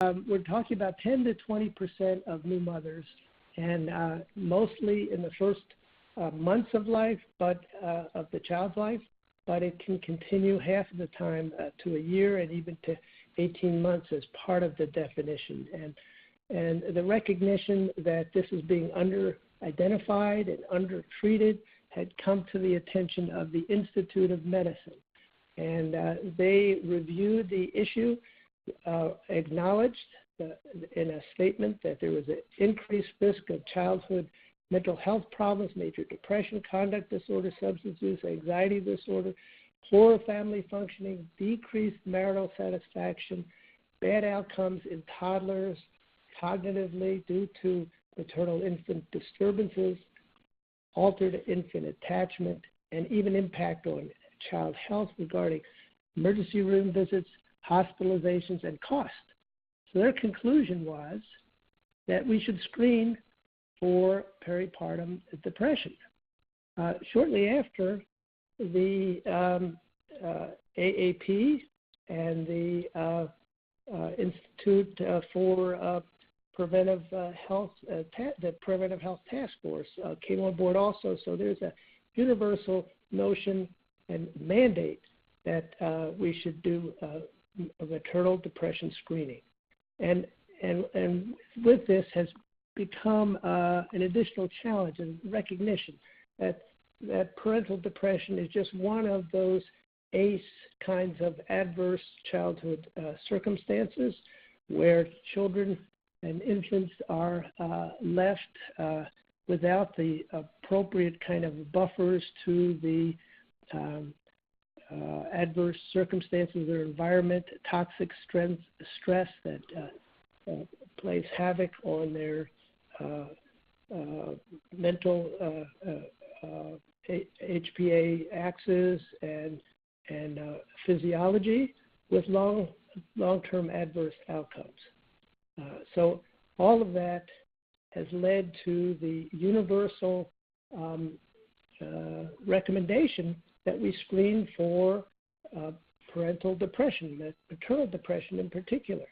we're talking about 10 to 20% of new mothers, and mostly in the first months of life, but of the child's life, but it can continue half of the time to a year and even to 18 months as part of the definition. And the recognition that this is being under-identified and under-treated had come to the attention of the Institute of Medicine. And they reviewed the issue, acknowledged in a statement that there was an increased risk of childhood mental health problems, major depression, conduct disorder, substance use, anxiety disorder, poor family functioning, decreased marital satisfaction, bad outcomes in toddlers cognitively due to maternal-infant disturbances, altered infant attachment, and even impact on child health regarding emergency room visits, hospitalizations, and cost. So their conclusion was that we should screen for peripartum depression. Shortly after, the AAP and the Institute for Preventive Health, the Preventive Health Task Force came on board also. So there's a universal notion and mandate that we should do a maternal depression screening. And with this has become an additional challenge and recognition that parental depression is just one of those ACE kinds of adverse childhood circumstances where children and infants are left without the appropriate kind of buffers to the adverse circumstances of their environment, toxic stress that plays havoc on their mental HPA axis and physiology with long-term adverse outcomes. So all of that has led to the universal recommendation that we screen for parental depression, maternal depression in particular.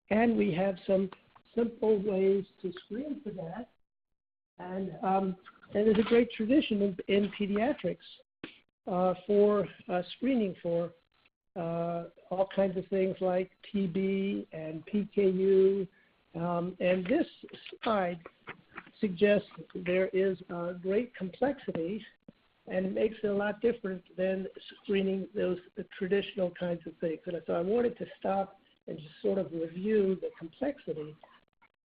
And we have some simple ways to screen for that. And there's a great tradition in pediatrics for screening for all kinds of things like TB and PKU. And this slide suggests there is a great complexity and it makes it a lot different than screening those traditional kinds of things. And so I wanted to stop and just sort of review the complexity.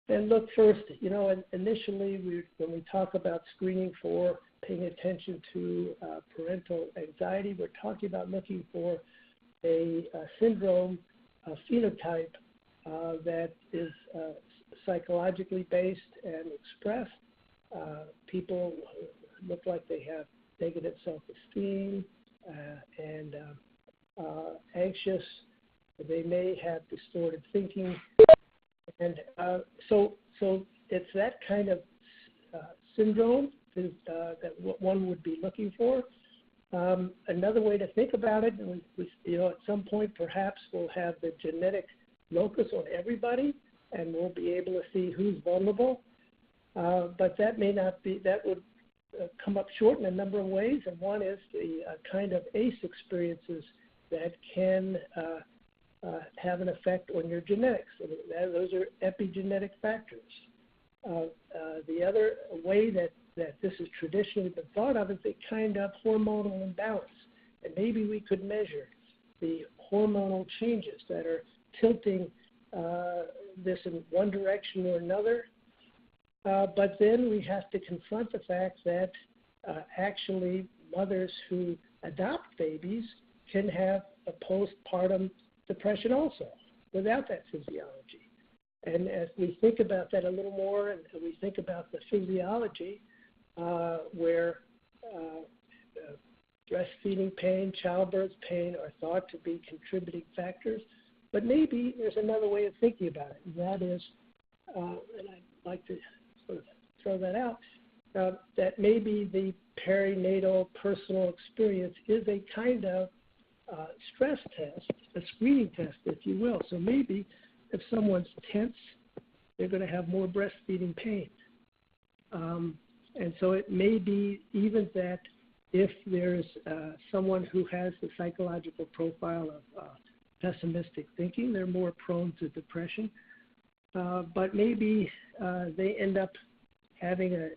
And look first, initially when we talk about screening for paying attention to parental anxiety, we're talking about looking for a syndrome, a phenotype that is psychologically based and expressed. People look like they have negative self-esteem and anxious. They may have distorted thinking. And so it's that kind of syndrome that one would be looking for. Another way to think about it, and at some point perhaps we'll have the genetic locus on everybody, and we'll be able to see who's vulnerable. But that may not be. That would come up short in a number of ways, and one is the kind of ACE experiences that can have an effect on your genetics. Those are epigenetic factors. The other way that this has traditionally been thought of is a kind of hormonal imbalance. And maybe we could measure the hormonal changes that are tilting this in one direction or another. But then we have to confront the fact that actually mothers who adopt babies can have a postpartum depression also without that physiology. And as we think about that a little more and we think about the physiology where breastfeeding pain, childbirth pain are thought to be contributing factors, but maybe there's another way of thinking about it, and that is, and I'd like to sort of throw that out, that maybe the perinatal personal experience is a kind of stress test, a screening test, if you will. So maybe if someone's tense, they're going to have more breastfeeding pain. And so it may be even that if there's someone who has the psychological profile of pessimistic thinking, they're more prone to depression. But maybe they end up having a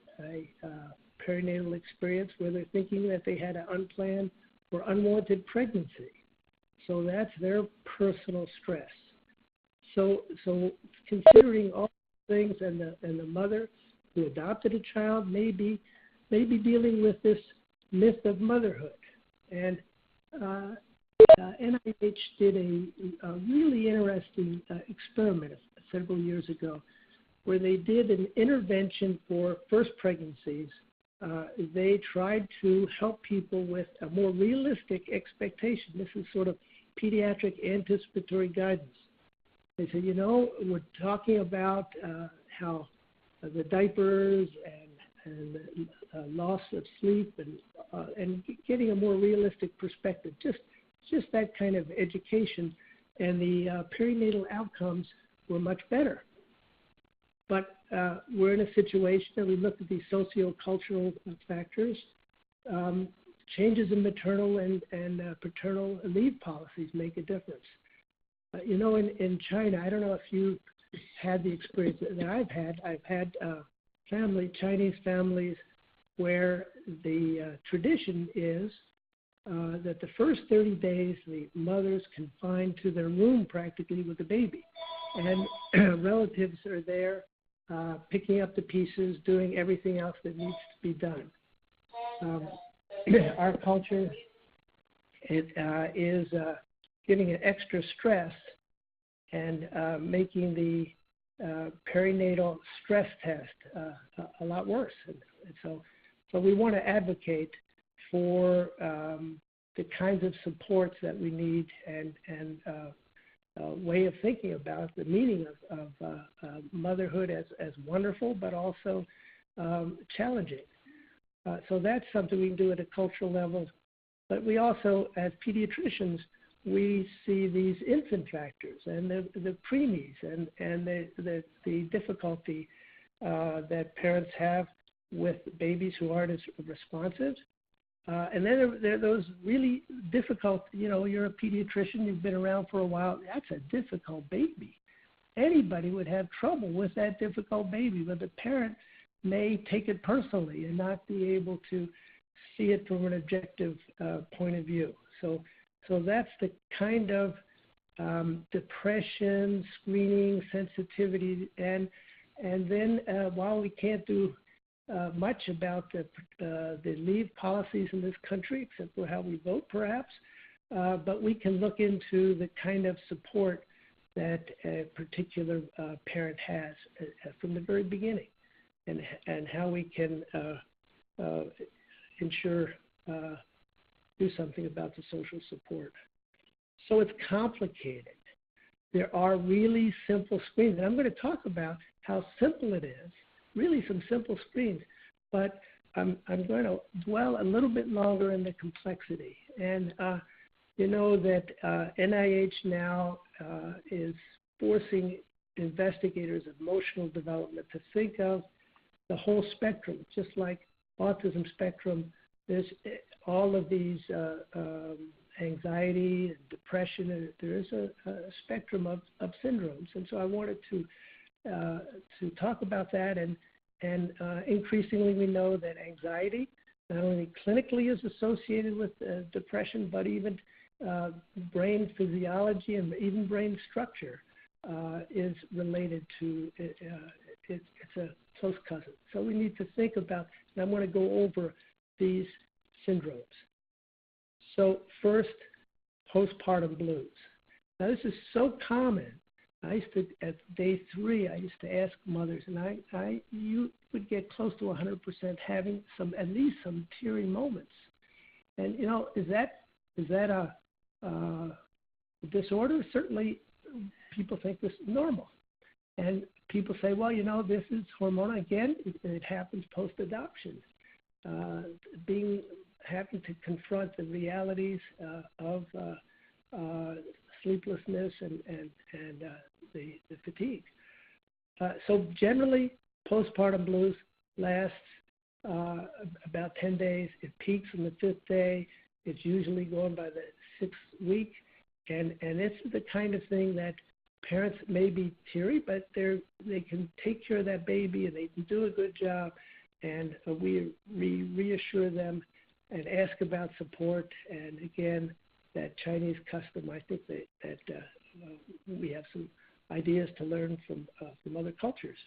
perinatal experience where they're thinking that they had an unplanned or unwanted pregnancy. So that's their personal stress. So considering all things, and the mother who adopted a child may be dealing with this myth of motherhood. And NIH did a really interesting experiment several years ago where they did an intervention for first pregnancies. They tried to help people with a more realistic expectation. This is sort of pediatric anticipatory guidance. They said, we're talking about how the diapers and the loss of sleep and getting a more realistic perspective, just that kind of education, and the perinatal outcomes were much better. But we're in a situation that we looked at these socio-cultural factors. Changes in maternal and paternal leave policies make a difference. In China, I don't know if you had the experience that I've had Chinese families where the tradition is that the first 30 days the mother's confined to their room practically with the baby, and relatives are there picking up the pieces, doing everything else that needs to be done. Our culture is giving an extra stress and making the perinatal stress test a lot worse. And so we want to advocate for the kinds of supports that we need and way of thinking about the meaning of motherhood as wonderful, but also challenging. So that's something we can do at a cultural level. But we also, as pediatricians, we see these infant factors and the preemies and the difficulty that parents have with babies who aren't as responsive. And then there are those really difficult, you're a pediatrician, you've been around for a while, that's a difficult baby. Anybody would have trouble with that difficult baby, but the parent may take it personally and not be able to see it from an objective point of view. So that's the kind of depression, screening, sensitivity, and then while we can't do much about the leave policies in this country, except for how we vote perhaps, but we can look into the kind of support that a particular parent has from the very beginning, and how we can ensure do something about the social support. So it's complicated. There are really simple screens, and I'm going to talk about how simple it is, really some simple screens, but I'm going to dwell a little bit longer in the complexity. And you know that NIH now is forcing investigators of emotional development to think of the whole spectrum, just like autism spectrum. There's all of these anxiety and depression, and there is a spectrum of syndromes. And so I wanted to talk about that, and increasingly we know that anxiety not only clinically is associated with depression, but even brain physiology and even brain structure is related to it. It's a close cousin. So we need to think about, and I'm going to go over these syndromes. So first, postpartum blues. Now this is so common. I used to, at day 3, I used to ask mothers, and you would get close to 100% having at least some teary moments. And is that a disorder? Certainly, people think this is normal, and people say, well, this is hormonal. Again, it happens post-adoption. Having to confront the realities of sleeplessness and the fatigue. So generally, postpartum blues lasts about 10 days. It peaks on the 5th day. It's usually going by the 6th week. And it's the kind of thing that parents may be teary, but they can take care of that baby and they can do a good job. And we reassure them and ask about support. And again, that Chinese custom, I think that we have some ideas to learn from other cultures.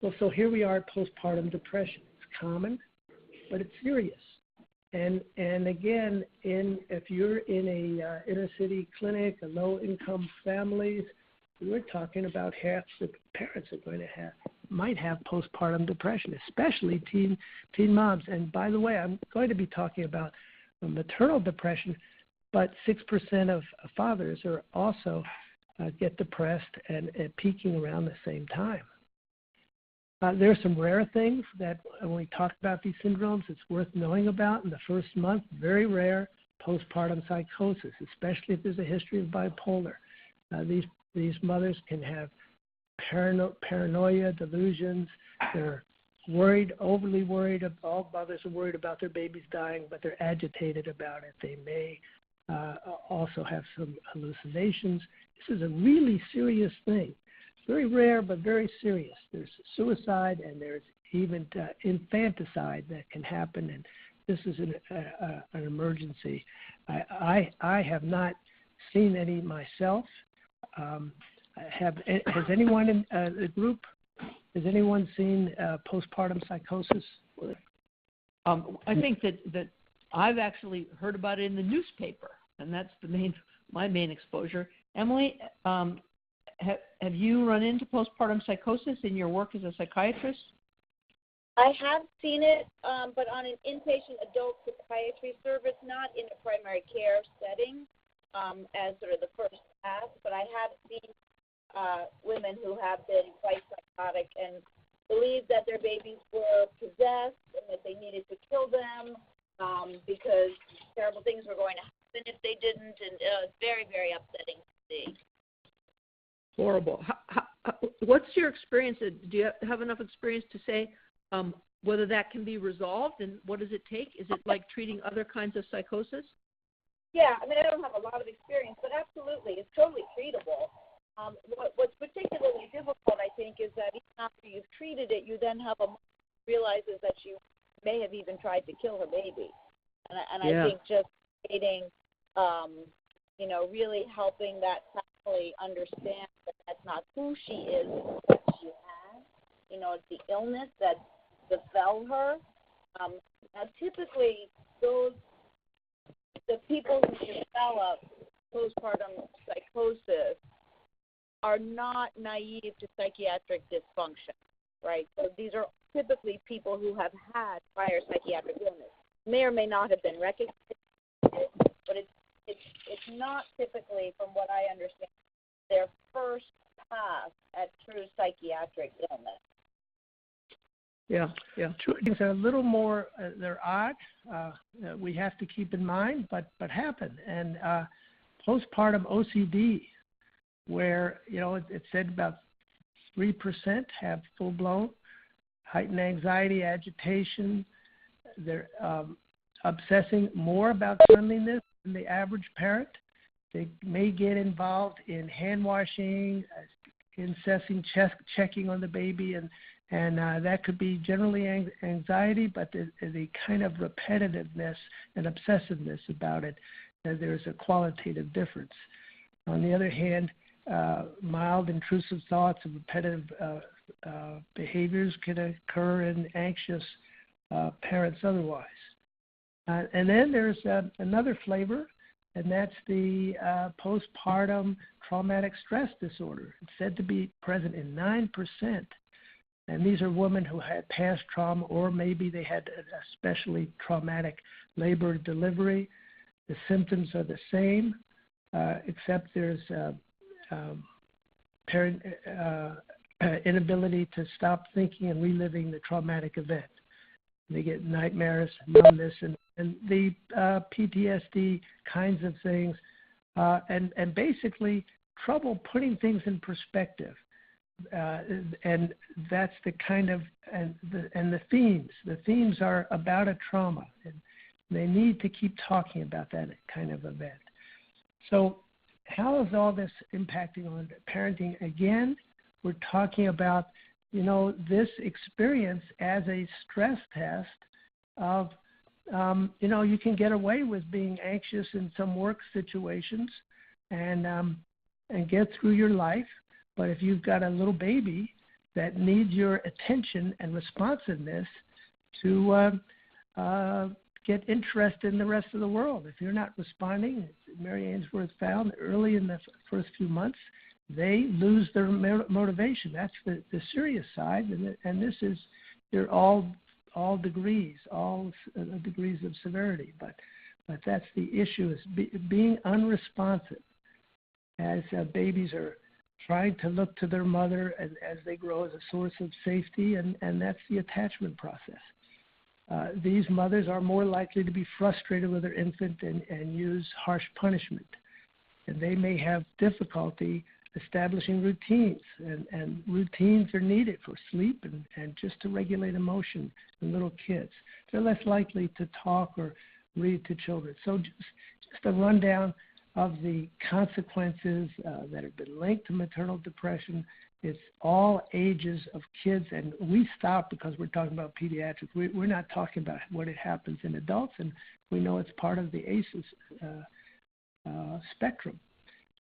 Well, so here we are, postpartum depression. It's common, but it's serious. And again, if you're in a inner city clinic, a low-income families, we're talking about half the parents might have postpartum depression, especially teen moms. And by the way, I'm going to be talking about maternal depression, but 6% of fathers are also get depressed and peaking around the same time. There are some rare things that when we talk about these syndromes, it's worth knowing about. In the first month, very rare postpartum psychosis, especially if there's a history of bipolar. These mothers can have paranoia, delusions. They're worried, overly worried. All mothers are worried about their babies dying, but they're agitated about it. They may also have some hallucinations. This is a really serious thing. Very rare, but very serious. There's suicide and there's even infanticide that can happen, and this is an emergency. I have not seen any myself. Has anyone in the group? Has anyone seen postpartum psychosis? I think that I've actually heard about it in the newspaper, and that's my main exposure. Emily, have you run into postpartum psychosis in your work as a psychiatrist? I have seen it, but on an inpatient adult psychiatry service, not in a primary care setting as sort of the first pass, but I have seen women who have been quite psychotic and believed that their babies were possessed and that they needed to kill them because terrible things were going to happen if they didn't, and it's very, very upsetting to see. Horrible. What's your experience? Do you have enough experience to say whether that can be resolved, and what does it take? Is it like treating other kinds of psychosis? Yeah, I mean, I don't have a lot of experience, but absolutely, it's totally treatable. What's particularly difficult, I think, is that even after you've treated it, you then have a mom who realizes that she may have even tried to kill her baby. And I think just creating, really helping that family understand that that's not who she is, it's what she has. It's the illness that befell her. Now, typically, the people who develop postpartum psychosis are not naive to psychiatric dysfunction, right? So these are typically people who have had prior psychiatric illness. May or may not have been recognized, but it's not typically, from what I understand, their first pass at true psychiatric illness. Yeah. Things are a little more, they're odd. We have to keep in mind, but happen. And postpartum OCD, where, it said about 3% have full-blown heightened anxiety, agitation. They're obsessing more about cleanliness than the average parent. They may get involved in hand washing, incessant checking on the baby, and that could be generally anxiety, but the kind of repetitiveness and obsessiveness about it, there's a qualitative difference. On the other hand, mild intrusive thoughts and repetitive behaviors can occur in anxious parents otherwise. And then there's another flavor, and that's the postpartum traumatic stress disorder. It's said to be present in 9%. And these are women who had past trauma, or maybe they had a especially traumatic labor and delivery. The symptoms are the same, except there's parent inability to stop thinking and reliving the traumatic event. They get nightmares, numbness, and the PTSD kinds of things, and basically trouble putting things in perspective. And that's the kind of, and the themes. The themes are about a trauma, and they need to keep talking about that kind of event. So how is all this impacting on parenting? Again, we're talking about, this experience as a stress test of, you can get away with being anxious in some work situations and get through your life. But if you've got a little baby that needs your attention and responsiveness to get interested in the rest of the world, if you're not responding, Mary Ainsworth found early in the first few months, they lose their motivation. That's the serious side, and this is, they're all degrees, degrees of severity. But that's the issue, is being unresponsive as babies are trying to look to their mother as they grow as a source of safety, and that's the attachment process. These mothers are more likely to be frustrated with their infant and use harsh punishment. And they may have difficulty establishing routines, and routines are needed for sleep and just to regulate emotion in little kids. They're less likely to talk or read to children. So just a rundown of the consequences that have been linked to maternal depression. It's all ages of kids, and we stop because we're talking about pediatrics. We're not talking about what it happens in adults, and we know it's part of the ACEs spectrum.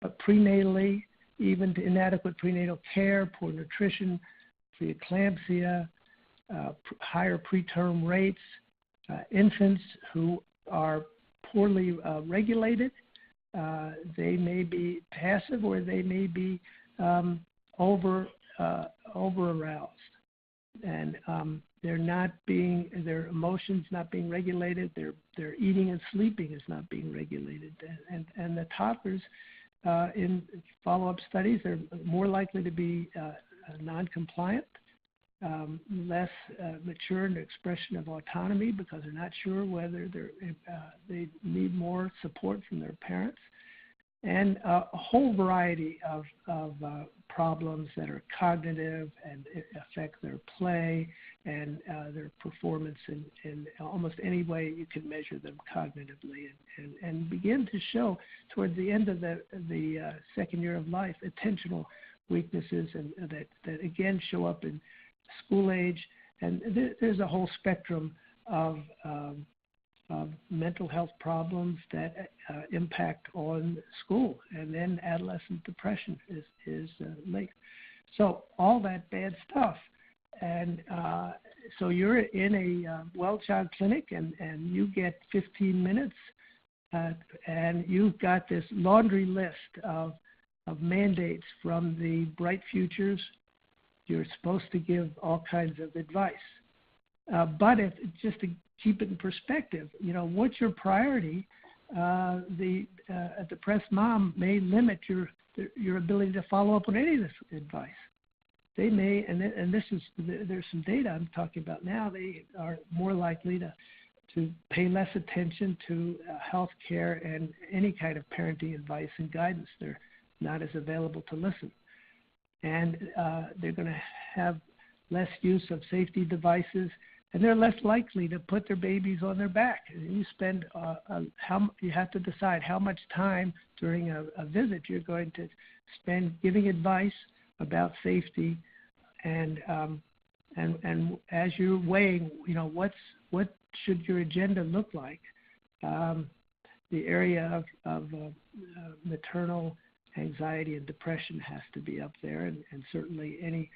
But prenatally, even to inadequate prenatal care, poor nutrition, preeclampsia, higher preterm rates, infants who are poorly regulated, they may be passive or they may be over aroused, and their emotions not being regulated, their eating and sleeping is not being regulated, and the toddlers in follow-up studies are more likely to be non-compliant, less mature in the expression of autonomy because they're not sure whether they need more support from their parents, and a whole variety of problems that are cognitive and affect their play and their performance in almost any way you can measure them cognitively, and begin to show towards the end of the second year of life attentional weaknesses, and that again show up in school age. And there's a whole spectrum of mental health problems that impact on school, and then adolescent depression is linked. So all that bad stuff. And so you're in a well-child clinic, and you get 15 minutes, and you've got this laundry list of mandates from the Bright Futures. You're supposed to give all kinds of advice. But just to keep it in perspective, what's your priority? A depressed mom may limit your ability to follow up on any of this advice. They may, and there's some data I'm talking about now, they are more likely to pay less attention to health care and any kind of parenting advice and guidance. They're not as available to listen. And they're going to have less use of safety devices, and they're less likely to put their babies on their back. You spend you have to decide how much time during a visit you're going to spend giving advice about safety, and as you're weighing, what should your agenda look like? The area of maternal anxiety and depression has to be up there, and certainly any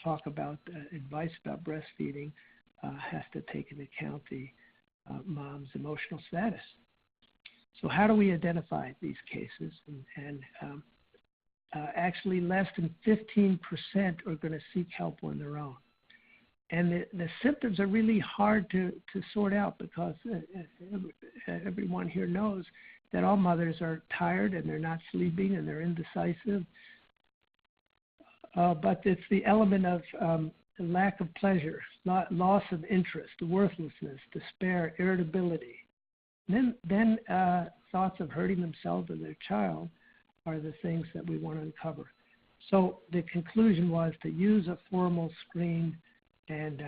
talk about advice about breastfeeding has to take into account the mom's emotional status. So how do we identify these cases? And actually less than 15% are going to seek help on their own. And the symptoms are really hard to sort out because everyone here knows that all mothers are tired and they're not sleeping and they're indecisive. But it's the element of lack of pleasure, loss of interest, worthlessness, despair, irritability, Then thoughts of hurting themselves or their child are the things that we want to uncover. So the conclusion was to use a formal screen, and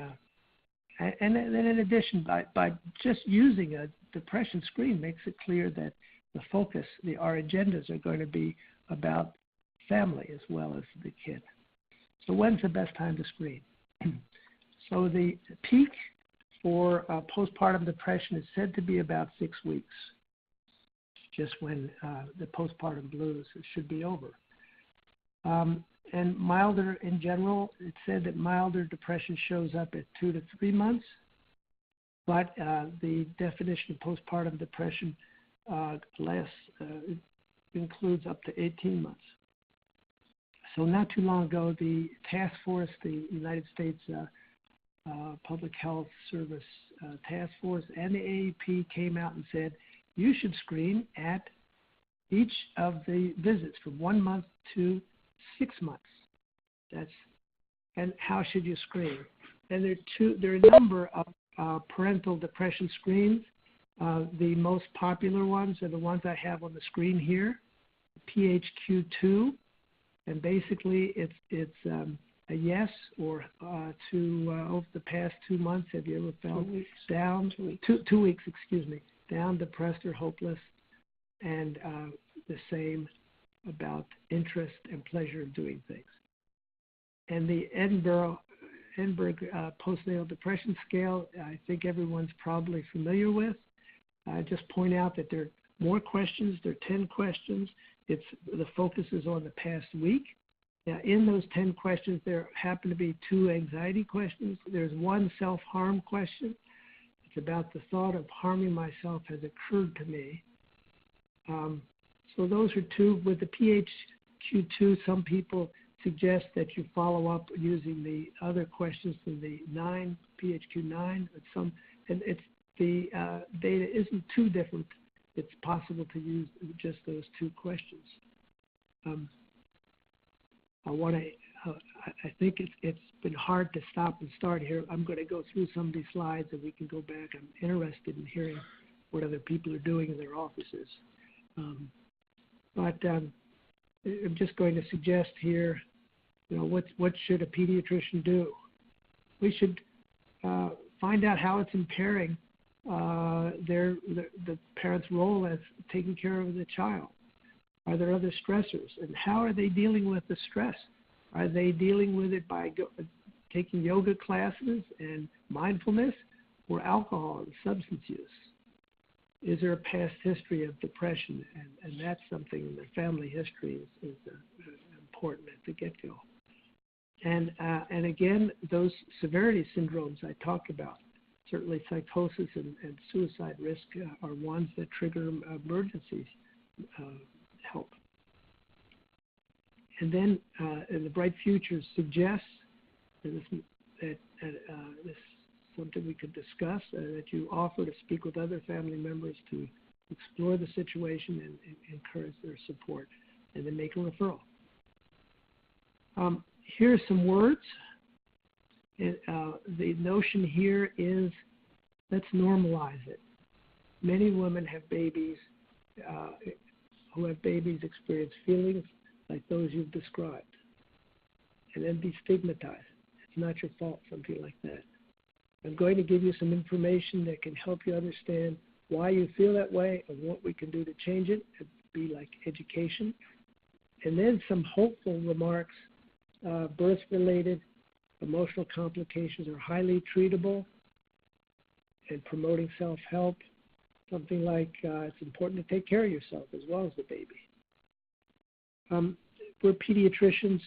then in addition, by just using a depression screen makes it clear that the focus, our agendas are going to be about family as well as the kid. So when's the best time to screen? So the peak for postpartum depression is said to be about 6 weeks, just when the postpartum blues should be over. And milder in general, it's said that milder depression shows up at 2 to 3 months, but the definition of postpartum depression includes up to 18 months. So not too long ago, the task force, the United States Public Health Service Task Force and the AAP came out and said, you should screen at each of the visits from 1 month to 6 months. And how should you screen? And there are a number of parental depression screens. The most popular ones are the ones I have on the screen here, PHQ-2, and basically it's a yes or to over the past 2 months. Have you ever felt down? 2 weeks, down, depressed, or hopeless, and the same about interest and pleasure of doing things. And the Edinburgh postnatal depression scale, I think everyone's probably familiar with. I just point out that there are more questions. There are 10 questions. The focus is on the past week. Now, in those 10 questions, there happen to be 2 anxiety questions. There's 1 self-harm question. It's about the thought of harming myself has occurred to me. So those are 2. With the PHQ-2, some people suggest that you follow up using the other questions in the PHQ-9. And it's the data isn't too different. It's possible to use just those 2 questions. I think it's been hard to stop and start here. I'm going to go through some of these slides and we can go back. I'm interested in hearing what other people are doing in their offices. But I'm just going to suggest here, what should a pediatrician do? We should find out how it's impairing the parent's role as taking care of the child. Are there other stressors? And how are they dealing with the stress? Are they dealing with it by taking yoga classes and mindfulness, or alcohol and substance use? Is there a past history of depression? And that's something in the family history is important at the get-go. And again, those severity syndromes I talked about, certainly psychosis and suicide risk are ones that trigger emergencies help. And then in the Bright Future suggests that this is something we could discuss, that you offer to speak with other family members to explore the situation and encourage their support, and then make a referral. Here are some words. The notion here is, let's normalize it. Many women have babies who have babies experience feelings like those you've described, and then be stigmatized. It's not your fault, something like that. I'm going to give you some information that can help you understand why you feel that way and what we can do to change it. It'd be like education. And then some hopeful remarks. Birth-related emotional complications are highly treatable, and promoting self-help. Something like it's important to take care of yourself as well as the baby. We're pediatricians,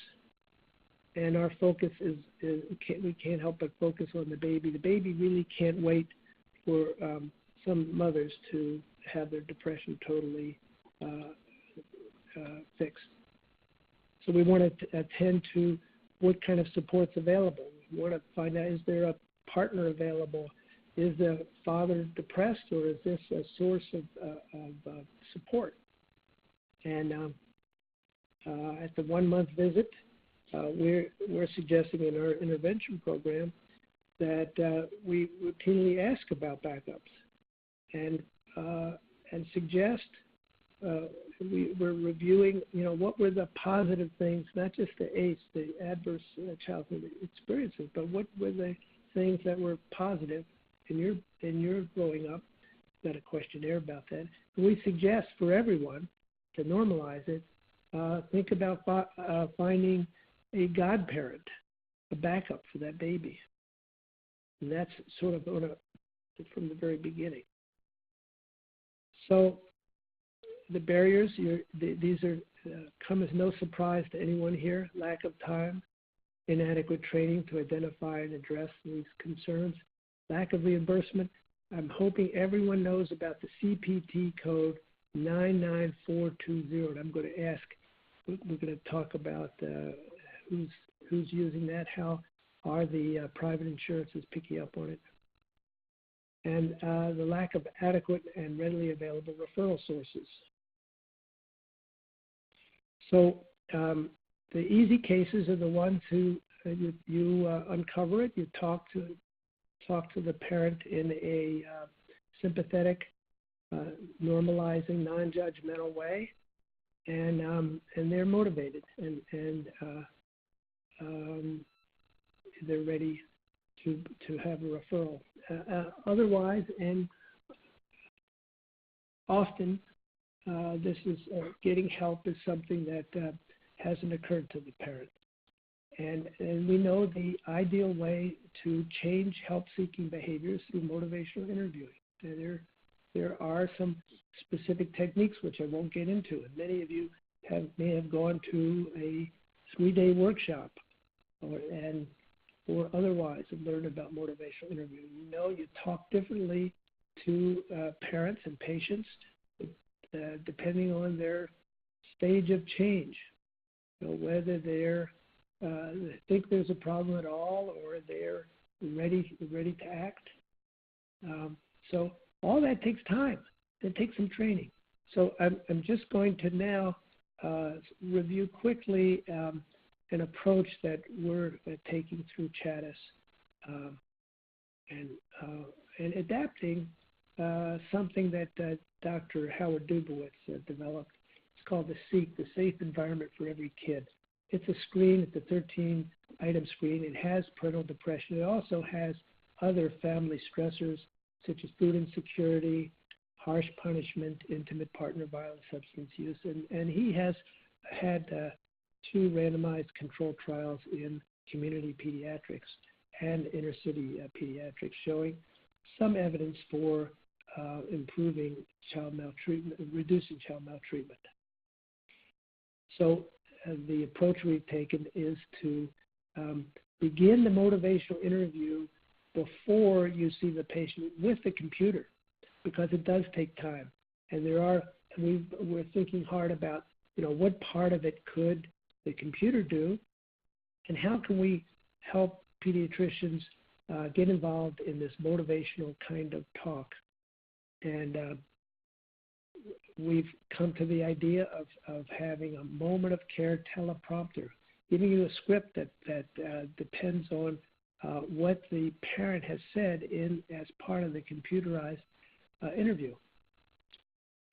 and our focus is we can't help but focus on the baby. The baby really can't wait for some mothers to have their depression totally fixed. So we want to attend to what kind of support's available. We want to find out, is there a partner available? Is the father depressed, or is this a source of support? And at the 1 month visit, we're suggesting in our intervention program that we routinely ask about backups. And and suggest. We're reviewing, what were the positive things, not just the ACE, the adverse childhood experiences, but what were the things that were positive in your growing up. Got a questionnaire about that. And we suggest for everyone to normalize it. Think about finding a godparent, a backup for that baby, and that's sort of from the very beginning. So the barriers, these are come as no surprise to anyone here. Lack of time, inadequate training to identify and address these concerns, lack of reimbursement. I'm hoping everyone knows about the CPT code 99420. And I'm going to ask, we're going to talk about who's using that, how are the private insurances picking up on it, and the lack of adequate and readily available referral sources. So the easy cases are the ones who you uncover it. You talk to the parent in a sympathetic, normalizing, non-judgmental way, and they're motivated and they're ready to have a referral. Otherwise, and often, this is getting help is something that hasn't occurred to the parent. And we know the ideal way to change help-seeking behaviors through motivational interviewing. And there are some specific techniques which I won't get into. And many of you may have gone to a 3-day workshop or otherwise and learned about motivational interviewing. You talk differently to parents and patients depending on their stage of change, whether they're think there's a problem at all or they're ready to act. So all that takes time. It takes some training. So I'm just going to now review quickly an approach that we're taking through CHADIS and adapting something that Dr. Howard Dubowitz developed. It's called the SEEK, the Safe Environment for Every Kid. It's a screen. It's a 13-item screen. It has parental depression. It also has other family stressors such as food insecurity, harsh punishment, intimate partner violence, substance use. And he has had 2 randomized controlled trials in community pediatrics and inner city pediatrics showing some evidence for improving child maltreatment, reducing child maltreatment. So the approach we've taken is to begin the motivational interview before you see the patient with the computer, because it does take time. And we're thinking hard about, what part of it could the computer do, and how can we help pediatricians get involved in this motivational kind of talk. And we've come to the idea of having a moment of care teleprompter, giving you a script that depends on what the parent has said as part of the computerized interview.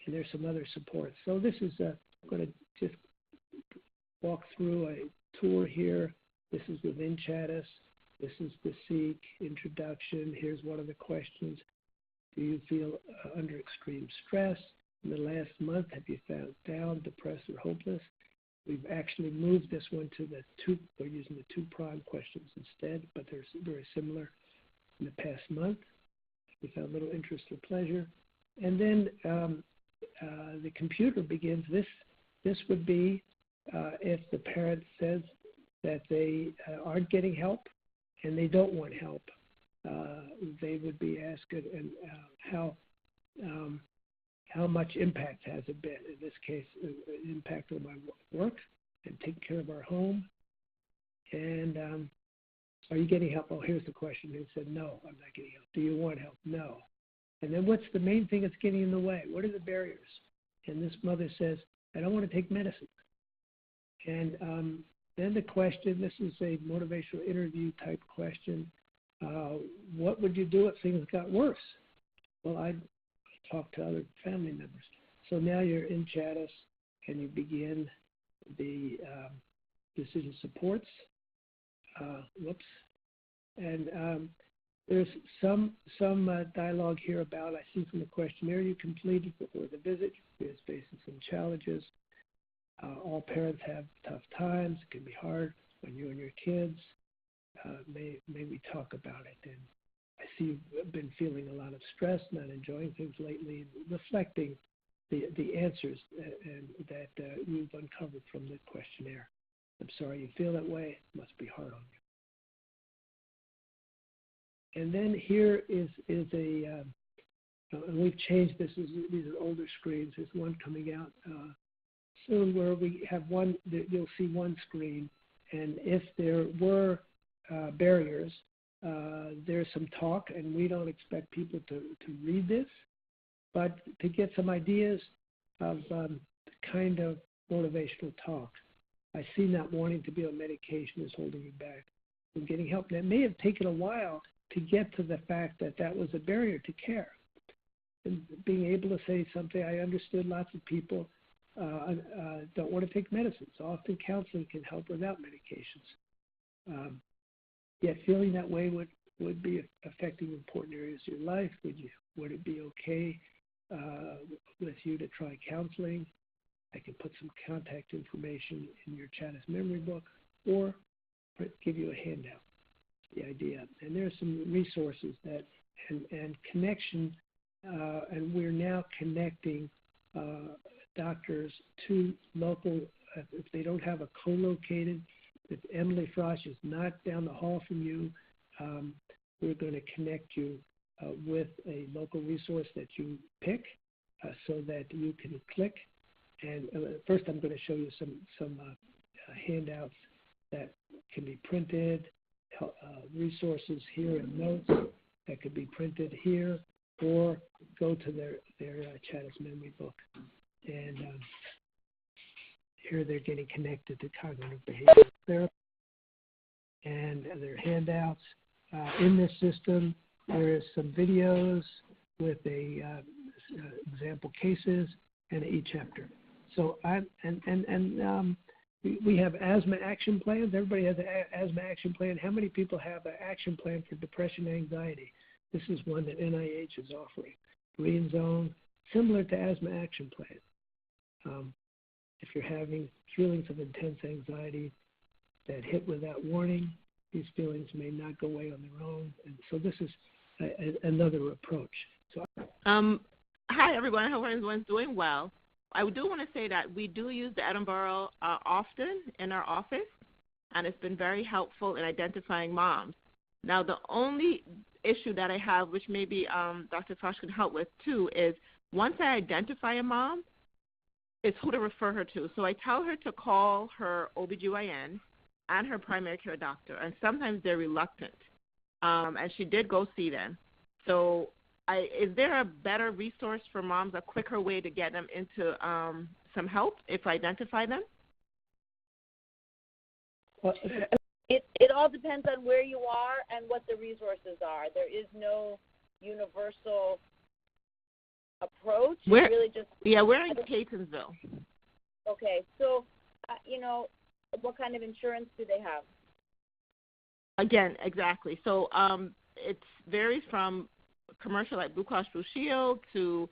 And there's some other support. So this is I'm going to just walk through a tour here. This is within CHADIS. This is the SEEK introduction. Here's one of the questions. Do you feel under extreme stress? In the last month, have you felt down, depressed, or hopeless? We've actually moved this one to we're using the 2-prong questions instead, but they're very similar. In the past month, we found little interest or pleasure. And then the computer begins. This would be if the parent says that they aren't getting help and they don't want help. They would be asked, and how much impact has it been? In this case, impact on my work and taking care of our home. And are you getting help? Oh, here's the question. They said, no, I'm not getting help. Do you want help? No. And then what's the main thing that's getting in the way? What are the barriers? And this mother says, I don't want to take medicine. And then the question, this is a motivational interview type question. What would you do if things got worse? Well, I'd talk to other family members. So now you're in CHADIS, and you begin the decision supports. And there's some dialogue here about, I see from the questionnaire you completed before the visit, you're facing some challenges. All parents have tough times. It can be hard when you and your kids. May we talk about it? And I see you've been feeling a lot of stress, not enjoying things lately, reflecting the answers that you've uncovered from the questionnaire. I'm sorry you feel that way. It must be hard on you. And then here is a, and we've changed this. These are older screens. There's one coming out soon where we have one, you'll see one screen. And if there were barriers, there's some talk, and we don't expect people to read this, but to get some ideas of the kind of motivational talk. I see not wanting to be on medication is holding you back from getting help. And it may have taken a while to get to the fact that that was a barrier to care. And being able to say something, I understood lots of people don't want to take medicines. Often counseling can help without medications. Yet feeling that way would be affecting important areas of your life. Would it be okay with you to try counseling? I can put some contact information in your CHADIS memory book or give you a handout, the idea. And there are some resources that and connection, and we're now connecting doctors to local, if they don't have a co-located, if Emily Frosch is not down the hall from you, we're going to connect you with a local resource that you pick so that you can click. And first I'm going to show you some handouts that can be printed, resources here and notes that could be printed here, or go to their CHADIS memory book. And here they're getting connected to cognitive behavioral therapy. And there are handouts. In this system, there is some videos with example cases and e-chapter. So we have asthma action plans. Everybody has an asthma action plan. How many people have an action plan for depression and anxiety? This is one that NIH is offering. Green zone, similar to asthma action plan. If you're having feelings of intense anxiety that hit without warning, these feelings may not go away on their own. And so this is another approach. So, hi, everyone. I hope everyone's doing well. I do want to say that we do use the Edinburgh often in our office, and it's been very helpful in identifying moms. Now, the only issue that I have, which maybe Dr. Frosch can help with too, is once I identify a mom, it's who to refer her to. So I tell her to call her OBGYN and her primary care doctor, and sometimes they're reluctant. And she did go see them. So is there a better resource for moms, a quicker way to get them into some help if I identify them? It all depends on where you are and what the resources are. There is no universal approach. We're really just we're in Catonsville. Okay, so what kind of insurance do they have? Again, exactly. So it varies from commercial like Blue Cross Blue Shield to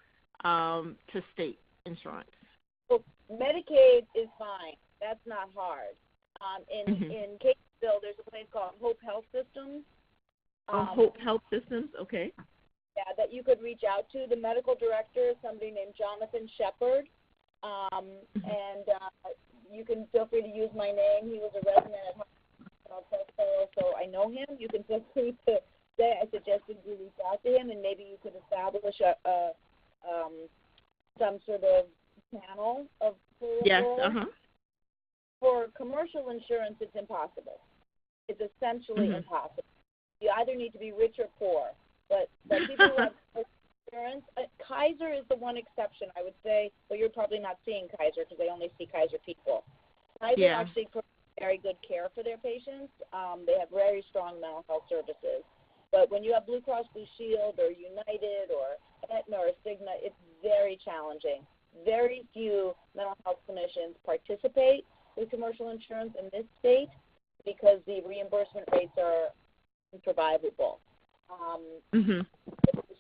state insurance. So Medicaid is fine. That's not hard. In Catonsville, there's a place called Hope Health Systems. Hope Health Systems, okay. Yeah, that you could reach out to. The medical director is somebody named Jonathan Shepard, and you can feel free to use my name. He was a resident at Hospital, so I know him. You can feel free to say I suggested you reach out to him, and maybe you could establish some sort of panel of referrals. For commercial insurance, it's impossible. It's essentially impossible. You either need to be rich or poor. But people who have insurance, Kaiser is the one exception, I would say. But you're probably not seeing Kaiser because they only see Kaiser people. Kaiser actually provides very good care for their patients. They have very strong mental health services. But when you have Blue Cross Blue Shield or United or Aetna or Cigna, it's very challenging. Very few mental health clinicians participate with commercial insurance in this state because the reimbursement rates are unsurvivable.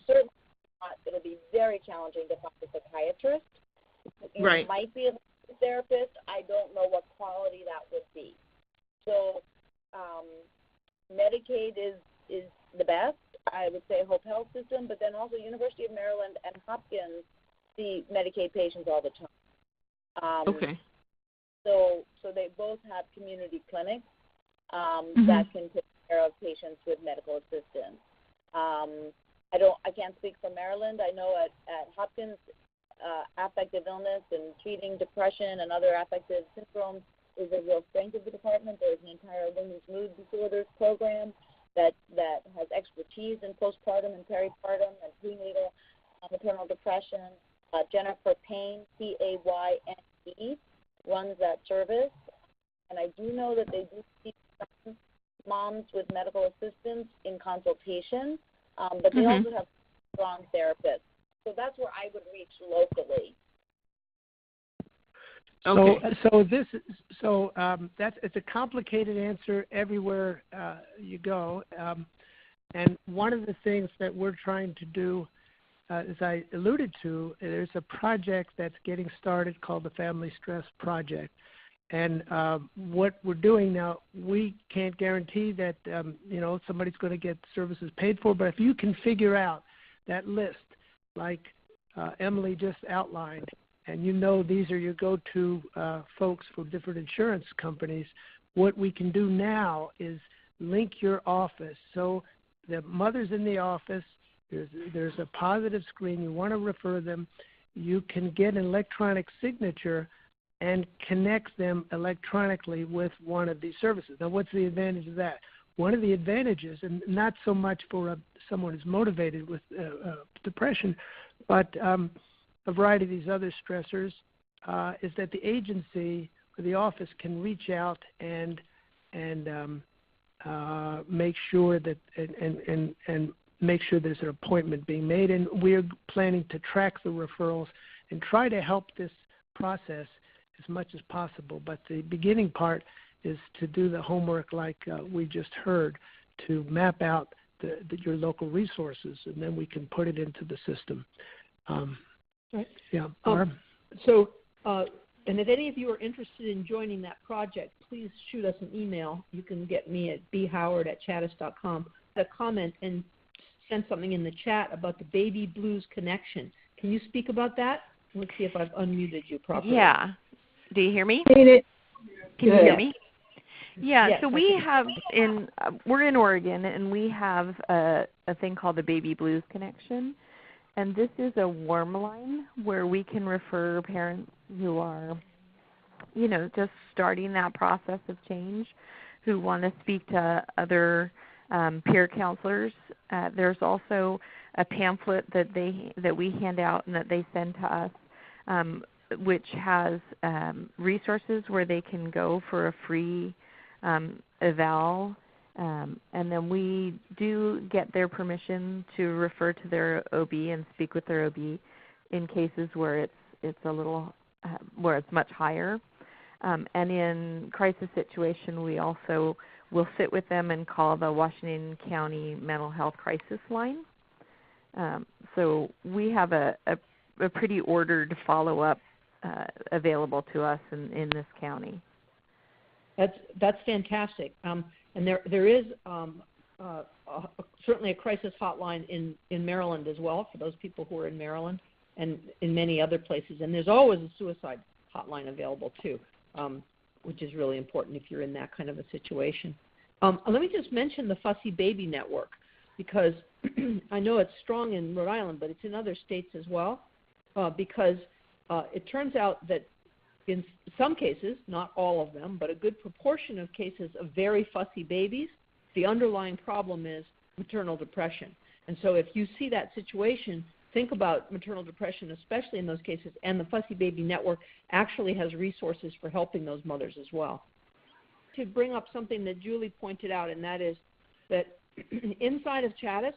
Certainly not, it'll be very challenging to find a psychiatrist. You might be a therapist. I don't know what quality that would be. So Medicaid is the best. I would say Hope Health System, but then also University of Maryland and Hopkins see Medicaid patients all the time. Okay. So they both have community clinics that can take care of patients with medical assistance. I can't speak for Maryland. I know at Hopkins, affective illness and treating depression and other affective syndromes is a real strength of the department. There's an entire women's mood disorders program that has expertise in postpartum and peripartum and prenatal maternal depression. Jennifer Payne, Payne, runs that service. And I do know that they do see some moms with medical assistance in consultation, but they also have strong therapists. So that's where I would reach locally. Okay. It's a complicated answer everywhere you go, and one of the things that we're trying to do, as I alluded to, there's a project that's getting started called the Family Stress Project, and what we're doing now, we can't guarantee that somebody's going to get services paid for, but if you can figure out that list, like Emily just outlined, and these are your go-to folks for different insurance companies, what we can do now is link your office. So the mother's in the office, there's a positive screen, you want to refer them, you can get an electronic signature and connect them electronically with one of these services. Now, what's the advantage of that? One of the advantages, and not so much for someone who's motivated with depression, but a variety of these other stressors, is that the agency or the office can reach out and make sure that and make sure there's an appointment being made. And we're planning to track the referrals and try to help this process as much as possible. But the beginning part is to do the homework like we just heard, to map out your local resources, and then we can put it into the system. Right. Yeah. And if any of you are interested in joining that project, please shoot us an email. You can get me at bhoward@chadis.com. A comment and send something in the chat about the Baby Blues connection. Can you speak about that? Let's see if I've unmuted you properly. Yeah. Do you hear me? Can you hear me? Yeah. Yes, so we're in Oregon, and we have a thing called the Baby Blues Connection. And this is a warm line where we can refer parents who are, just starting that process of change, who want to speak to other peer counselors. There's also a pamphlet that we hand out and that they send to us, which has resources where they can go for a free eval. And then we do get their permission to refer to their OB and speak with their OB in cases where it's a little where it's much higher. And in crisis situation, we also will sit with them and call the Washington County Mental Health Crisis Line. So we have a pretty ordered follow-up available to us in this county. That's fantastic. And there is certainly a crisis hotline in Maryland as well for those people who are in Maryland and in many other places. And there's always a suicide hotline available too, which is really important if you're in that kind of a situation. Let me just mention the Fussy Baby Network, because I know it's strong in Rhode Island, but it's in other states as well, because it turns out that in some cases, not all of them, but a good proportion of cases of very fussy babies, the underlying problem is maternal depression. And so if you see that situation, think about maternal depression, especially in those cases, and the Fussy Baby Network actually has resources for helping those mothers as well. To bring up something that Julie pointed out, and that is that inside of CHADIS,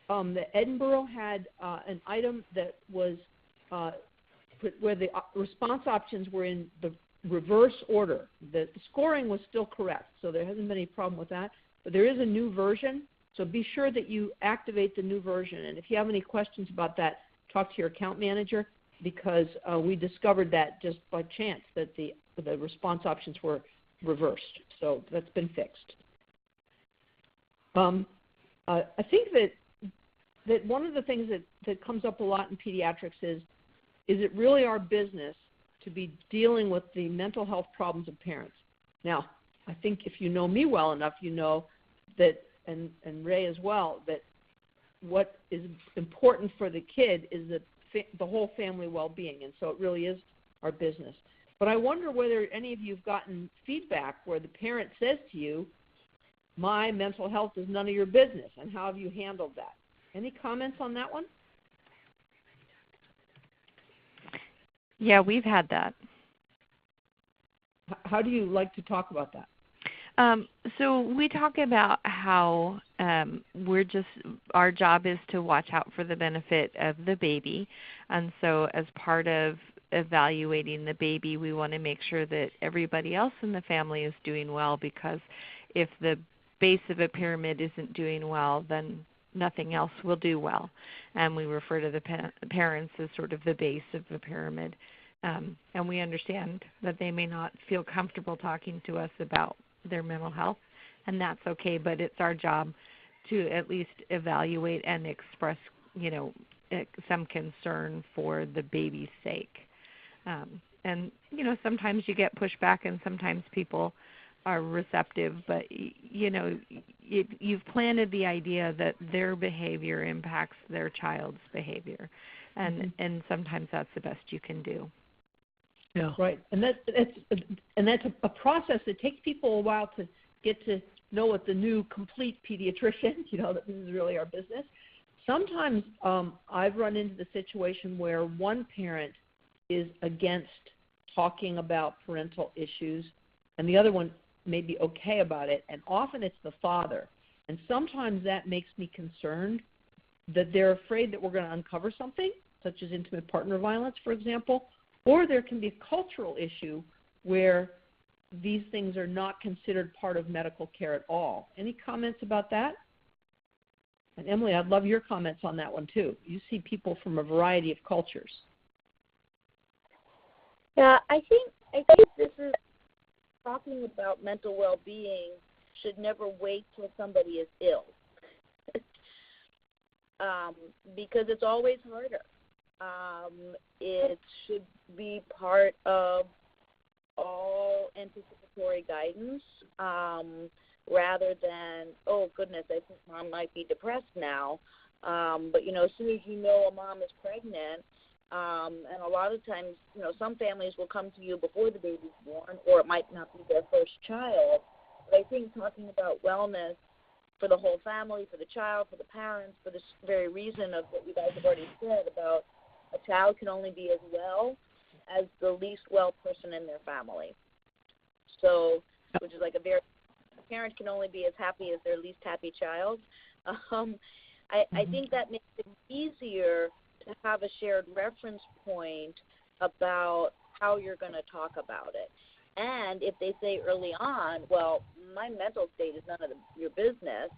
the Edinburgh had an item that was where the response options were in the reverse order. The scoring was still correct, so there hasn't been any problem with that. But there is a new version, so be sure that you activate the new version. And if you have any questions about that, talk to your account manager, because we discovered that just by chance, that the response options were reversed. So that's been fixed. I think that one of the things that comes up a lot in pediatrics is it really our business to be dealing with the mental health problems of parents? Now, I think if you know me well enough, you know that, and Ray as well, that what is important for the kid is the whole family well-being, and so it really is our business. But I wonder whether any of you have gotten feedback where the parent says to you, my mental health is none of your business, and how have you handled that? Any comments on that one? Yeah, we've had that. How do you like to talk about that? So we talk about how our job is to watch out for the benefit of the baby. And so as part of evaluating the baby, we want to make sure that everybody else in the family is doing well, because if the base of a pyramid isn't doing well, then nothing else will do well. And we refer to the parents as sort of the base of the pyramid. And we understand that they may not feel comfortable talking to us about their mental health, and that's okay, but it's our job to at least evaluate and express, some concern for the baby's sake. And, sometimes you get pushback and sometimes people are receptive, but, you've planted the idea that their behavior impacts their child's behavior, and sometimes that's the best you can do. Yeah. Right. And that's a process. It takes people a while to get to know what the new complete pediatrician, that this is really our business. Sometimes I've run into the situation where one parent is against talking about parental issues and the other one may be okay about it, and often it's the father. And sometimes that makes me concerned that they're afraid that we're going to uncover something, such as intimate partner violence, for example, or there can be a cultural issue where these things are not considered part of medical care at all. Any comments about that? And Emily, I'd love your comments on that one too. You see people from a variety of cultures. Yeah, I think this is talking about mental well-being should never wait till somebody is ill, because it's always harder. It should be part of all anticipatory guidance, rather than, oh goodness, I think mom might be depressed now. But as soon as a mom is pregnant, and a lot of times, some families will come to you before the baby's born, or it might not be their first child. But I think talking about wellness for the whole family, for the child, for the parents, for this very reason of what you guys have already said about a child can only be as well as the least well person in their family. So, which is like a parent can only be as happy as their least happy child. I think that makes it easier to have a shared reference point about how you're going to talk about it. And if they say early on, well, my mental state is none of your business,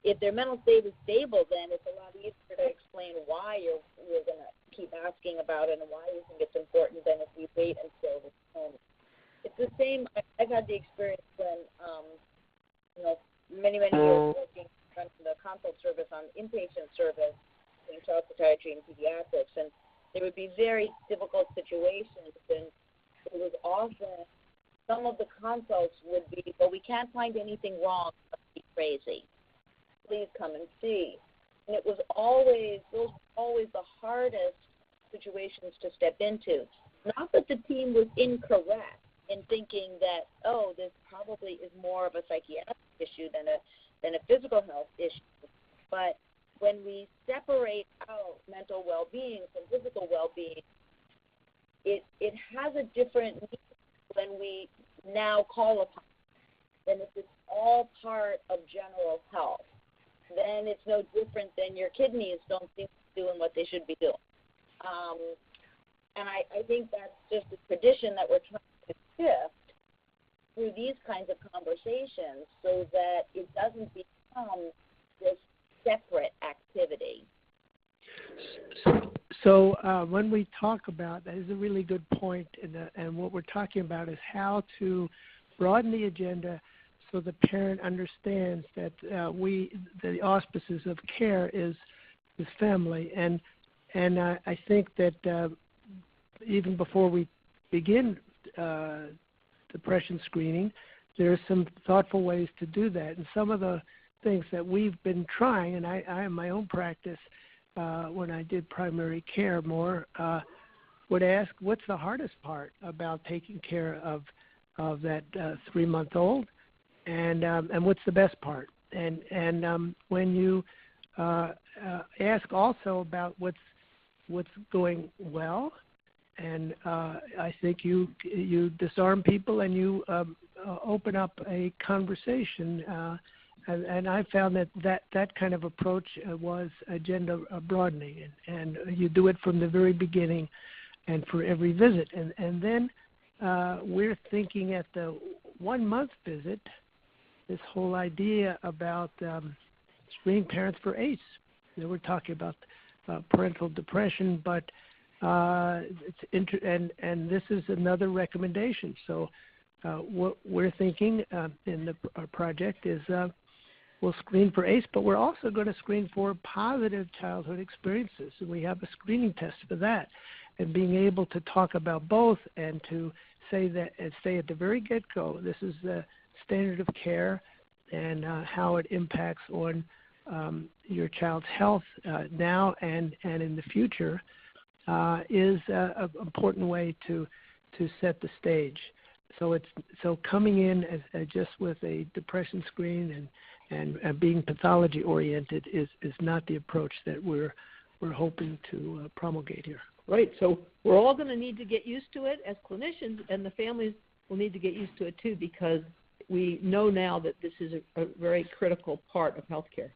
if their mental state is stable, then it's a lot easier to explain why you're going to keep asking about it and why you think it's important than if we wait until the moment. It's the same. I've had the experience when, many years working on the consult service on inpatient service in child psychiatry and pediatrics, and there would be very difficult situations, and it was often some of the consults would be, well, we can't find anything wrong, but be crazy. Please come and see. And it was always the hardest situations to step into. Not that the team was incorrect in thinking that, oh, this probably is more of a psychiatric issue than a physical health issue. But when we separate out mental well-being from physical well-being, it has a different meaning when we now call upon it than if it's all part of general health. then it's no different than your kidneys don't seem to be doing what they should be doing. And I think that's just a tradition that we're trying to shift through these kinds of conversations so that it doesn't become this separate activity. So when we talk about, that is a really good point, and what we're talking about is how to broaden the agenda so the parent understands that the auspices of care is family. And I think that even before we begin depression screening, there are some thoughtful ways to do that. And some of the things that we've been trying, and I in my own practice, when I did primary care more, would ask, what's the hardest part about taking care of that 3-month-old, and what's the best part? And when you ask also about what's going well, and I think you disarm people and you open up a conversation. And I found that kind of approach was agenda broadening, and you do it from the very beginning and for every visit. And then we're thinking at the 1-month visit, this whole idea about screening parents for ACE. We're talking about parental depression, but and this is another recommendation. So what we're thinking in our project is we'll screen for ACE, but we're also going to screen for positive childhood experiences. And we have a screening test for that. And being able to talk about both and to say that and say at the very get-go, this is the standard of care and how it impacts on your child's health now and in the future is an important way to set the stage. So coming in as just with a depression screen and being pathology oriented is not the approach that we're hoping to promulgate here. Right. So we're all going to need to get used to it as clinicians, and the families will need to get used to it too, because we know now that this is a very critical part of healthcare.